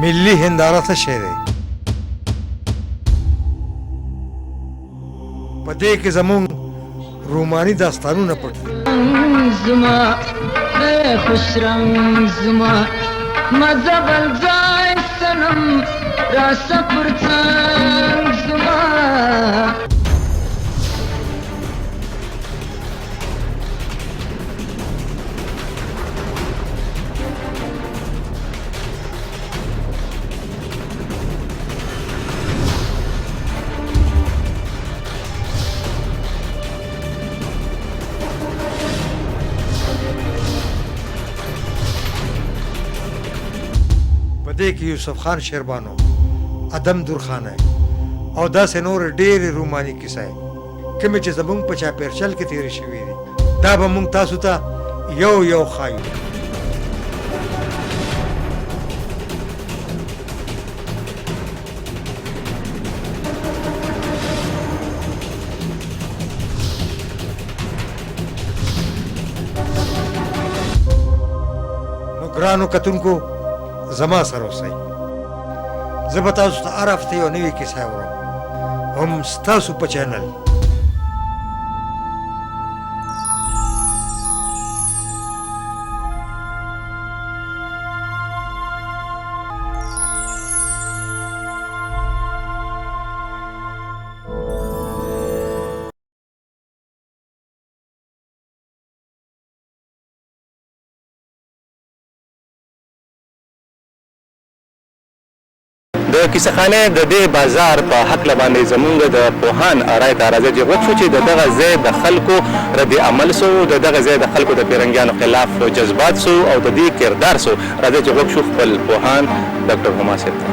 ملی هنداره څه شی دی؟ په دې کې زمونږ روماني داستانونه پټ دي. زما خوش رنگ زما مزه بل ځای سنم راسه پر څنګ زما دې کې یوسف خان شیربانو، ادم درخانه او داسې نور ډېرې روماني کیسې کومې چې زموږ په چاپېرچل کې تېرې شوي دي، دا به موږ تاسو ته یو یو ښایو. نو ګرانو کتونکو، زما سره اوسئ. زه به تاسو ته هر هفته یو نوې کیسه اورم، هم ستاسو په چینل. د کیسه خانې د دې بازار په هکله باندې زمونږ د پوهان رای ته راځي چې غوښتو چې د دغه ځای د خلکو رد عمل سو، د دغه ځای د خلکو د پیرنګیانو خلاف جذبات سو او د دې کردار سو. راځي چې غوښتو خپل پوهان ډاکټر هما صاحب ته.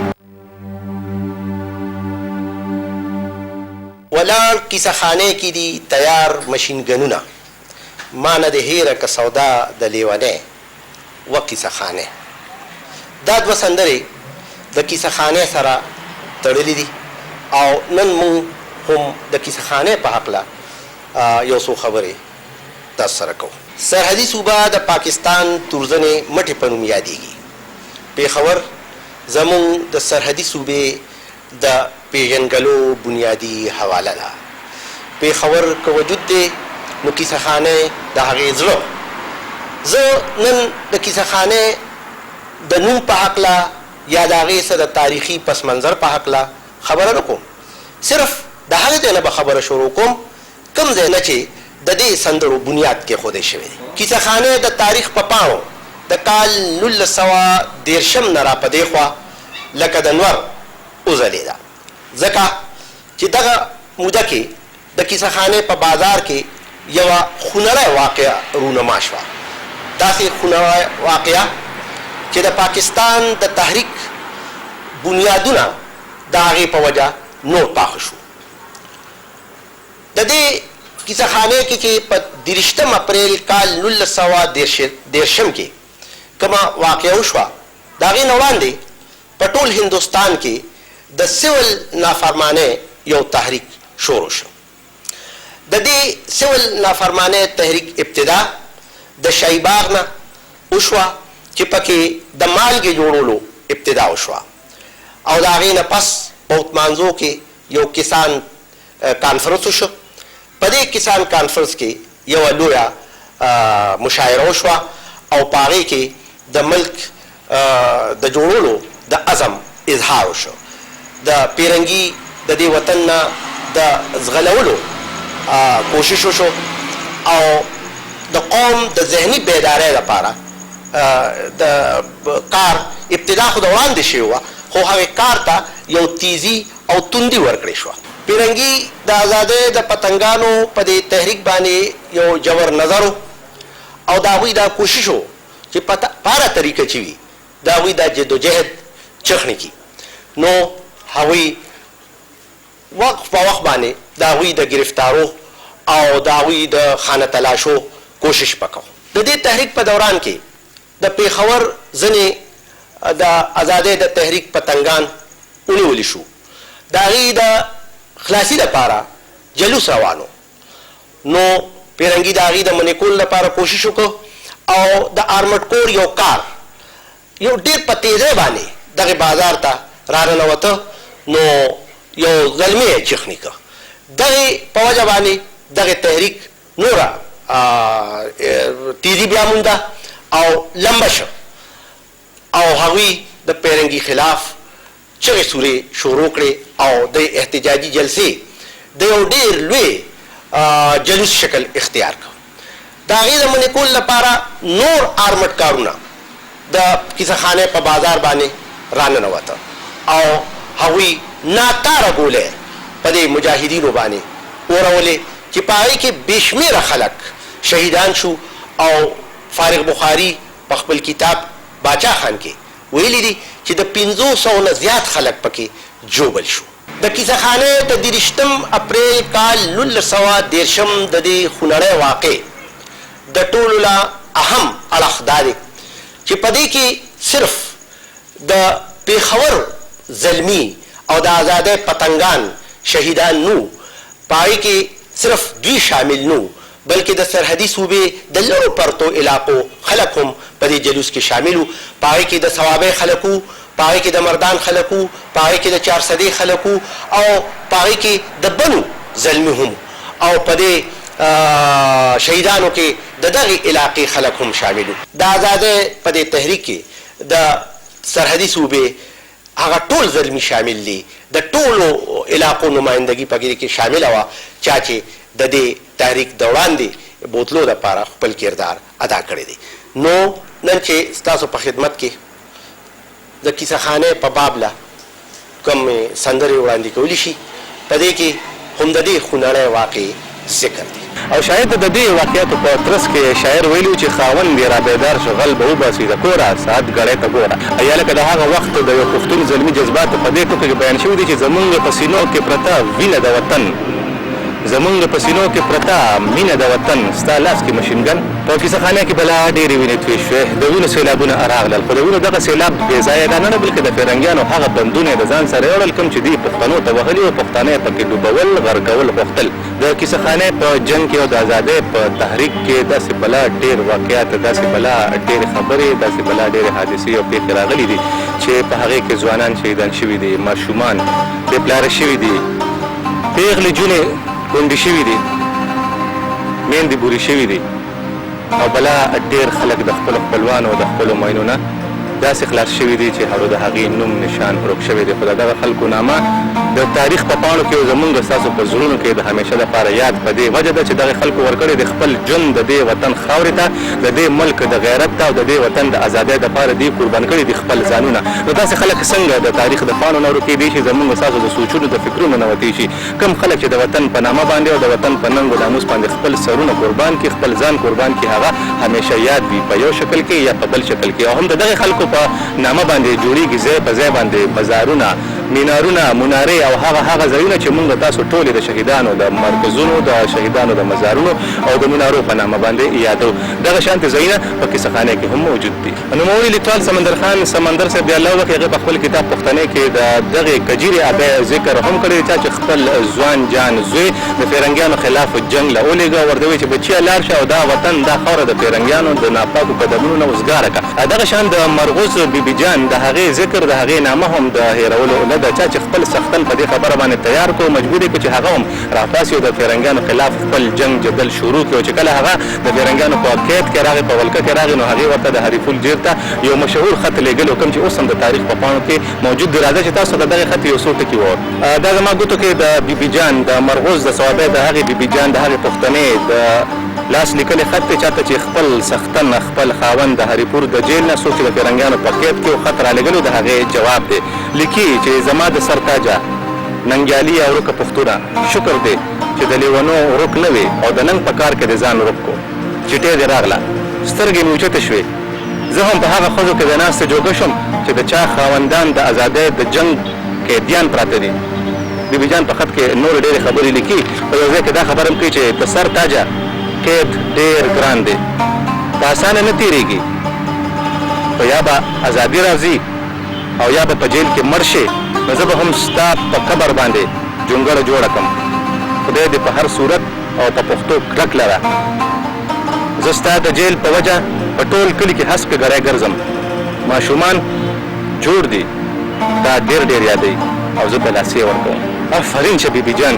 ولاړ کیسه خانې کې دي تیار مشین ګنونه، ما نه د هیره که سودا د لیونې و کیسه خانې. دا دوه سندرې د کیسه خانې سره تړلې دي او نن موږ هم د کیسه خانې په هکله یو څو خبرې تاسو سره کوو. سرحدي صوبه د پاکستان تورزنې مټې په نوم یادېږي. پېښور زموږ د سرحدي صوبې د پیژنګلو بنیادي حواله ده. پېښور که وجود دی نو کیسه خانې د هغې زړه. زه نن د کیسه خانې د نوم په هکله یا د هغې څه د تاریخي پس منظر په هکله خبره نه کوم، صرف د هغې ځای نه به خبره شروع کوم کوم ځای نه چې د دې سندرو بنیاد کېښودی شوی دی. کیسه خانې د تاریخ په پاڼو د کال 1913 نه را په دې خوا لکه د نور وځلېده، ځکه چې دغه موده کې د کیسه خانې په بازار کې یوه خونړی واقعه رونما شوه. داسې خونړی واقعه چې د پاکستان د تحریک بنیادونه د هغې په وجه نور پاخه شو. د دې کیسه خانې کې چې په 30 اپریل کال 1913 کې کومه واقعه وشوه، د هغې نه وړاندې په ټول هندوستان کې د سیول نافرمانۍ یو تحریک شروع شو. د دې سیول نافرمانۍ تحریک ابتدا د شاهي باغ نه وشوه چې پکې د مالګې جوړولو ابتدا وشوه او د هغې نه پس په اوتمانزو کې یو کسان کانفرنس وشو. په دې کسان کانفرنس کې یوه لویه مشاعره وشوه او په هغې کې د ملک د جوړولو د عزم اظهار وشو. د پیرنګي د دې وطن نه د ځغلولو کوشش وشو او د قوم د ذهني بیدارۍ لپاره د کار ابتدا خو د وړاندې شوې وه، خو هغې کار ته یو تیزي او توندي ورکړې شوه. پیرنګي د ازادۍ د پتنګانو په دې تحریک باندې یو جوور نظر او د هغوی دا کوشش و چې په هره طریقه چې وي د هغوی دا جدوجهد چخنې کړي. نو هغوی وخت په وخت باندې د هغوی د گرفتارو او د هغوی د خانه تلاشو کوشش وکړو. د دې تحریک په دوران کې د پېښور ځینې د ازادۍ د تحریک پتنګان ونیولی شو. د هغې د خلاصي لپاره جلوس روانو. نو پیرنګي د هغې د منع کولو لپاره کوشش وکړو او د آرمډ کور یو کار یو ډېر په تیزۍ باندې دغه بازار ته راننوته نو یو زلمی یې چخني که دغې په وجه باندې دغه تحریک نوره تیزی بیا مونده او لمبه شو او هغوی د پیرنګي خلاف چغې سورې شروع کړې او د احتجاجي جلسې د یو ډېر لوی جلوس شکل اختیار کړ د هغې د منې کولو لپاره نور آرمټ کارونه د کیسه خانې په بازار باندې راننوته او هغوی ناکاره ګولۍ په دې مجاهدینو باندې اورولې چې په هغې کې بې شمېره خلک شهیدان شو او فارغ بخاري په خپل کتاب باچا خان کې ویلي دي چې د 500 نه زیات خلک پکې جوبل شو د کیسه خانې د 30 اپریل کال 1913 د دې خونړۍ واقع د ټولو لا اهم اړخ دا دی چې په دې کې صرف د پیښور زلمی او د آزادۍ پتنګان شهیدان نو په هغې کې صرف دوی شامل نو بلکې د سرحدي صوبې د لرو پرتو علاقو خلک هم په دې جلوس کې شامل وو په هغې کې د ثوابۍ خلک وو په هغې کې د مردان خلک وو په هغې کې د چارسدې خلک وو او په هغې کې د بنو زلمي هم او په دې شهیدانو کې د دغې علاقې خلک هم شامل وو د آزادۍ په دې تحریک کې د سرحدي صوبې هغه ټول زلمي شامل دي د ټولو علاقو نمایندګي په کې شامله وه چا چې د دې تحریک د وړاندې بوتلو دپاره خپل کردار ادا کړی دی نو نن چې ستاسو په خدمت کې د کیسه خانې په باب له کومې سندرې وړاندې کولی شي په دې کې هم د دې خونړۍ واقع ذکر دی او شاید د دې واقعیاتو په ترڅ کې شاعر ویلي چې خاوند یې را بیدار شو غل به وباسي د کوره ساعت ګړۍ ته ګوره یا لکه د هغه وخت د یو پښتون زلمي جذبات په دې ټکو کې بیان شوي دي چې زمونږ په سینو کې پرته وینه د وطن زمونږ په سینو کې پرته مینه د وطن ستا لاس کې مشینګن په کیسه خانه کې بلا ډېرې وینې توی شوې د وینو سیلابونه راغلل خو د وینو دغه سیلاب بې ځایه دا نه بلکې د فرنګیانو هغه بندونه یې د ځان سره یوړل کوم چې دوی پښتنو ته وهلي وو پښتانه یې پکې ډوبول غرقول غوښتل د کیسه خانې په جنګ کې او د ازادۍ په تحریک کې داسې بلا ډېر واقعیات داسې بلا ډېرې خبرې داسې بلا ډېرې حادثې او پېښې راغلي دي چې په هغې کې ځوانان شهیدان شوي دي ماشومان بې پلاره شوي دي پېغلې جونې کونډې شوي دي میندې بورې شوي دي او بلا ډېر خلک د خپلو خپلوانو او د خپلو ماینو نه داسې خلاص شوي دي چې هغو د هغې نوم نشان ورک شوی دی خو د دغه خلکو نامه د تاریخ په پاڼو کې او زمونږ ستاسو په زړونو کې د همیشه لپاره یاد په دې وجه ده چې دغې خلکو ورکړی د خپل ژوند د دې وطن خاورې ته د دې ملک د غیرت ته او د دې وطن د ازادۍ دپاره دوی قربان کړي دي خپل ځانونه نو داسې خلک څنګه د تاریخ د پاڼو نه ورکېدی شي زمونږ ستاسو د سوچونو د فکرونو نه وتې شي کوم خلک چې د وطن په نامه باندې او د وطن په ننګ او ناموس باندې خپل سرونه قربان کړي خپل ځان قربان کړي هغه همیشه یاد وي په یو شکل کې یا په بل شکل کې او هم د دغې خلکو په نامه باندې جوړیږي ځای په ځای باندې بازارونه مینارونه منارې او هغه ځایونه چې موږ تاسو ټولې د شهیدانو د مرکزونو د شهیدانو د مزارونو او د منارو په نامه باندې یادو دغه شانتې ځایونه په کیسه خانې کې هم موجود دي نوموړي لیکوال سمندر خان سمندر صاحب دی الله وکړي هغه په خپل کتاب پښتنې کې د دغې کجیرې ابۍ ذکر هم کړی چا چې خپل ځوان جان زوی د فرنګیانو خلاف جنګ له ولېږه ورته وایي چې بچیه لاړ شه او دا وطن دا خاوره د فرنګیانو د ناپاکو قدمونو نه وزګاره کړه دغه شان د مرغوز بیبي جان د هغې ذکر د هغې نامه هم د هېرولو نه ده چا چې خپل سختن په دې خبره باندې تیار کړو مجبور یې کړو چې هغه هم راپاسي او د فرنګیانو خلاف خپل جنګ جدل شروع کړو چې کله هغه د فرنګیانو په قید کې راغی په ولکه کې راغی نو هغې ورته د هریفول جیر ته یو مشهور خط لیږلی کوم چې اوس هم د تاریخ په پاڼو کې موجود دی راځه چې تاسو د دغې خط یو څو ټکي ووایو دا زما ګوتو کې د بیبي جان د مرغوز د ثوابۍ د هغې بیبي جان د هغې پښتنې د لاس لیکلې خط دی چاته چې خپل سختن خپل خاوند د هریپور د جیل نه څوک چې د فرنګیانو په قید کې خط رالیږلو د هغې جواب دی لیکي چې زما د سر تاجه ننګیالي او ورکه پښتونه شکر دی چې د لیونو ورک نه وي او د ننګ په کار کې د ځان ورک کو چټې دې راغله سترګې مې اوچتې شوې زه هم په هغه ښځو کې د ناستې جوګه شم چې د چا خاوندان د ازادۍ د جنګ قیدیان پراته دي بیبي جان په خط کې نورې ډېرې خبرې لیکي په یو ځای کې دا خبره هم کوي چې د سر تاجه قید ډېر ګران دی په اسانه نه تېرېږي خو یا به ازادي راځي او یا به په جیل کې مړ شي نو زه به هم ستا په قبر باندې جونګړه جوړه کړم خدای دې په هر صورت او په پښتو کلک لره زه ستا د جیل په وجه په ټول کلي کې هسکه ګری ګرځم ماشومان جوړ دي دا ډېر ډېر یادوي او زه ته لاسیه ورکوم. آفرین شبیبي جان،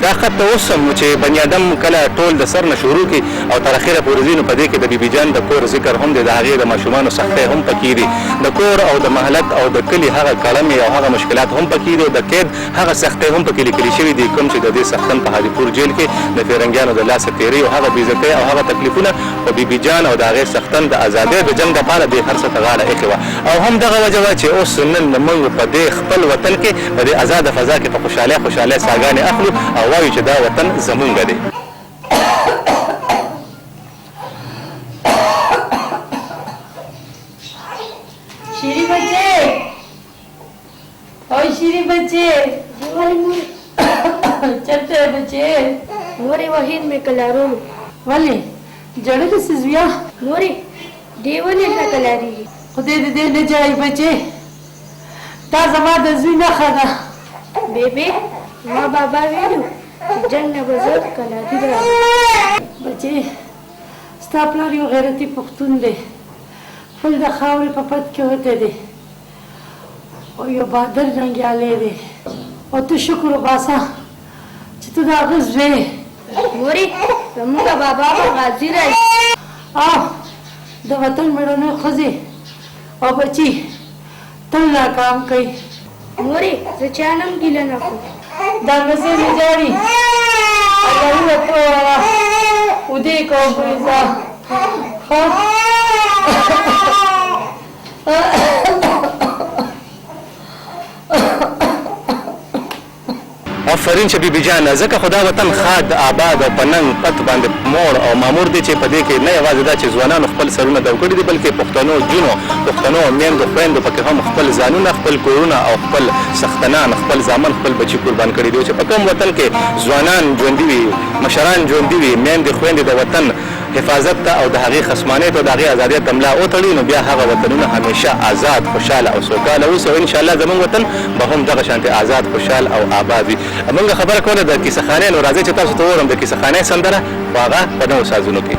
دا خط ته اوس هم چې بني ادم کله ټول د سر نه شروع کړي او تر اخره پورې ځي، نو په دې کې د بیبي جان د کور ذکر هم دی، د هغې د ماشومانو سختۍ هم پکې دي، د کور او د محلت او د کلي هغه کړمې او هغه مشکلات هم پکې دي، او د قید هغه سختۍ هم پکې لیکلي شوي دي، کوم چې د دې سختن په هادي جیل کې د فرنګیانو د لاسه تېرۍ او هغه بېعزتۍ او هغه تکلیفونه په بیبي جان او د هغې سختن د ازادۍ د جنګ دپاره دې هر څه ته غاړه ایښې وه. او هم دغه وجه وه چې اوس نن موږ په دې خپل وطن کې په دې ازاده فضا کې په خوشحالۍ ساګانې اخلو او وایو چې دا وطن زمونږ دی. شیری بچے اوه شیری بچے چلتے ہیں بچے مورې وحید مې کلارو ولې جړې دې سزویا مورې دی ولې نه کلاریږي خدای دې نه جړې بچے دا زما د زوی نښه ده بیبي ما بابا ویلو جنگ نه بزر کلاری راځي بچے ستا پلار یو غیرتي پښتون دی، خپل د خاورې په پد کې وتی دی او یو بهادر جنګیالی دی، او ته شکر وباسه چې ته د هغه زوی مورې زموږ بابا به غازي راځي او د وطن مېړنۍ ښځې او بچي تل ناکام کوي. مورې زه چا نه هم ګیله نه کوم دا مزې مې جاړي الله ورته ووایه 𝑦𝒂𝒏𝒂𝒉𝒊 آفرین شبیبي جان، ځکه خو دا وطن ښاد آباد او په ننګ پت باندې موړ او مامور دی چې په دې کې نه یوازې دا چې ځوانانو خپل سرونه دو کړي دي، بلکې پښتنو جونو پښتنو میندو خویندو پکې هم خپل ځانونه خپل کورونه او خپل سختنان خپل زامن خپل بچي قربان کړي دي، چې په کوم وطن کې ځوانان ژوندي وي، مشران ژوندي وي، میندې خویندې د وطن حفاظت ته او د هغې خصمانۍ ته او د هغې ازادۍ ته ملا وتړي، نو بیا هغه وطنونه همیشه آزاد خوشحاله او سوکاله اوسي، او انشاءالله زموږ وطن به هم دغه شانتې آزاد خوشحال او آباد وي. موږ خبره کوله د کیسه خانۍ، نو راځئ چې تاسو ته ووایم د کیسه خانۍ سندره خو هغه په نوو سازونو کې.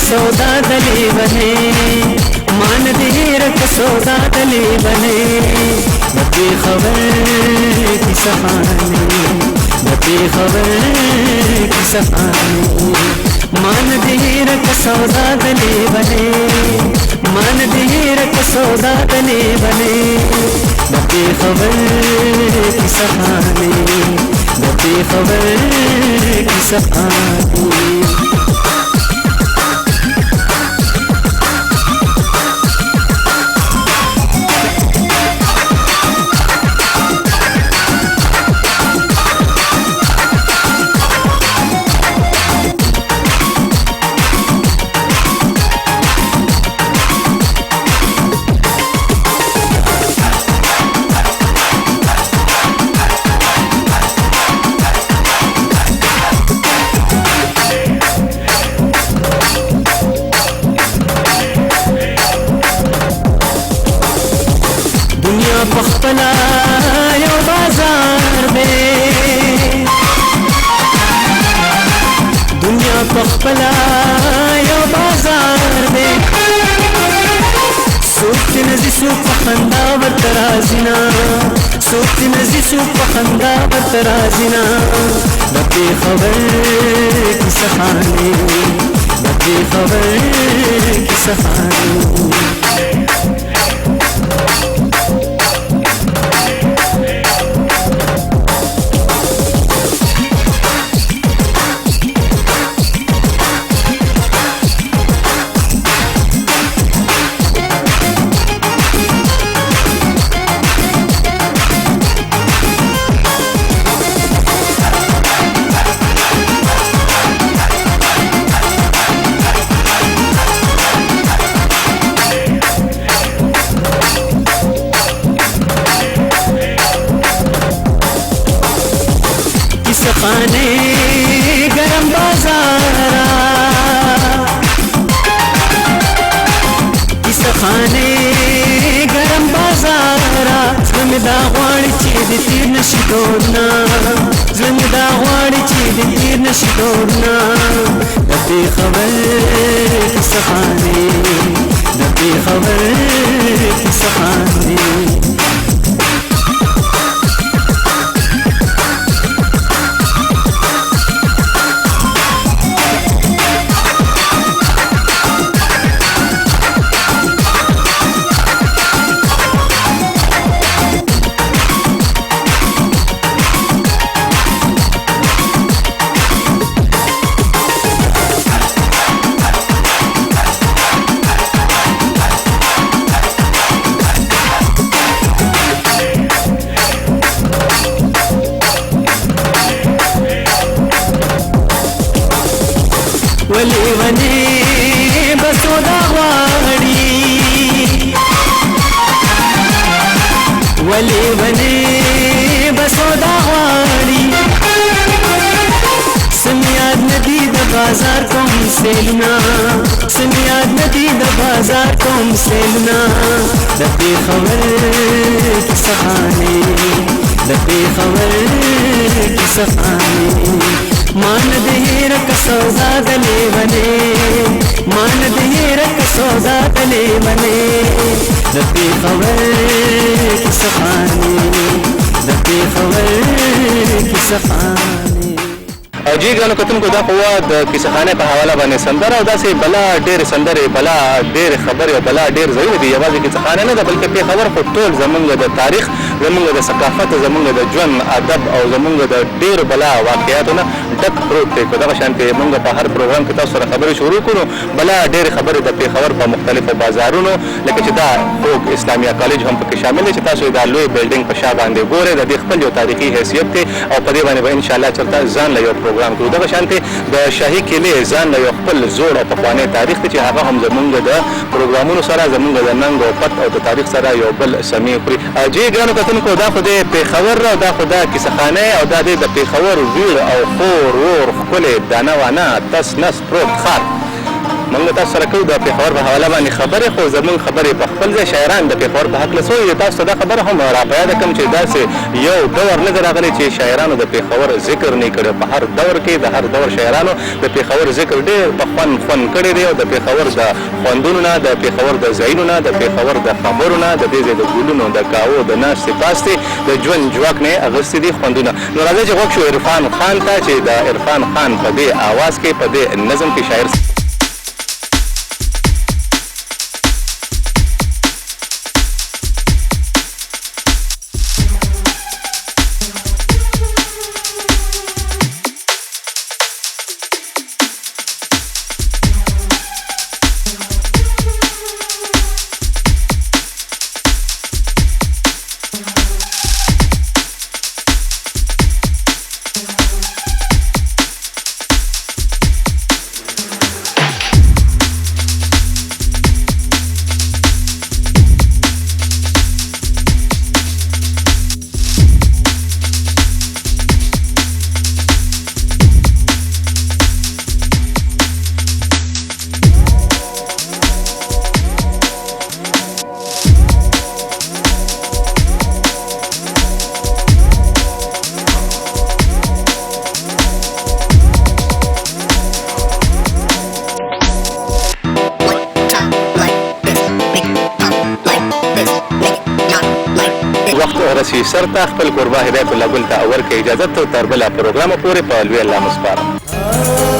सौदा दली बने मान देर का सौदा दली बने बती खबर की सफानी बती खबर की सफानी मान देर का सौदा दली बने मान देर का सौदा दली बने बती खबर की सफानी बती खबर की सफानी पखपला यो बाजार में दुनिया पखपला यो बाजार में सोचते नजी सूप खंदा बतराजिना सोचते नजी सूप खंदा बतराजिना बती खबर की सफानी बती खबर की सफानी خانه گرم بازارا قصه خانه گرم بازارا زړه مې دا غواړي چې د تیر نشي دورنا زړه مې دا غواړي چې د تیر نشي دورنا د پېښور قصه خانه د پېښور قصه خانه ولی ونی بسو دا غواړي ولی ونی بسو دا غواړي سمیاد ندی د بازار کوم سیلنا سمیاد ندی د بازار کوم سیلنا د پېښور قصه خانه د پېښور قصه خانه مان د هیرک سودا د لیونې مان د هیرک سودا د لیونې د پېښور قصه خانه د پېښور قصه خانه جی ګرانو کتونکو دا خو د کیسه خانې په حواله باندې سندره او داسې بلا ډېرې سندرې بلا ډېرې خبرې او بلا ډېر ځایونه دي یوازې کیسه خانه نه ده بلکې پېښور خو ټول زمونږ د تاریخ زمونږ د ثقافت زمونږ د ژوند ادب او زمونږ د ډېرو بلا واقعیاتو نه ډک پروت دی په دغه شانتې مونږ په هر پروګرام کې تاسو سره خبرې شروع کړو بلا ډېرې خبرې د پېښور په مختلفو بازارونو لکه چې دا خوږ اسلامیه کالج هم پکې شامل دی چې تاسو دا لوی بلډینګ په شا باندې ګورئ د دې خپل یو تاریخي حیثیت دی او په دې باندې به انشاءالله چېرته ځان له یو پروګرام کوو دغه شانتې د شاهي کیلې ځان له یو خپل زوړ او پخوانی تاریخ دی چې هغه هم زمونږ د پروګرامونو سره زمونږ د ننګ او پت او د تاریخ سره یو بل سمې خوري جی ګرانو کتونکو دا خو د پېښور او دا خو د کیسه خانې او دا د پېښور ویړ او خور ور ښکلې دانه وانه تس نس پروت ښار موږ تاسو سره کوو د پېښور په حواله باندې خبرې خو زموږ خبرې په خپل ځای شاعران د پېښور په هکله څه وایي تاسو ته دا خبره هم را په یاده کړم چې داسې یو دور نه دی راغلی چې شاعرانو د پېښور ذکر نه کړی په هر دور کې د هر دور شاعرانو د پېښور ذکر ډېر په خوند کړی دی او د پېښور د خوندونو نه د پېښور د ځایونو نه د پېښور د خبرو نه د دې ځای د ګلونو د کاوو د ناستې پاستې د ژوند جواک نه اخیستي دي خوندونه نو راځئ چې غوږ شو عرفان خان ته چې د عرفان خان په دې اواز کې په دې نظم کې شاعر رسي سرته خپل قربا هدایت الله ګل ته ورکړي اجازه ته تر بله پروګرامه پورې په لوی الله مسپارم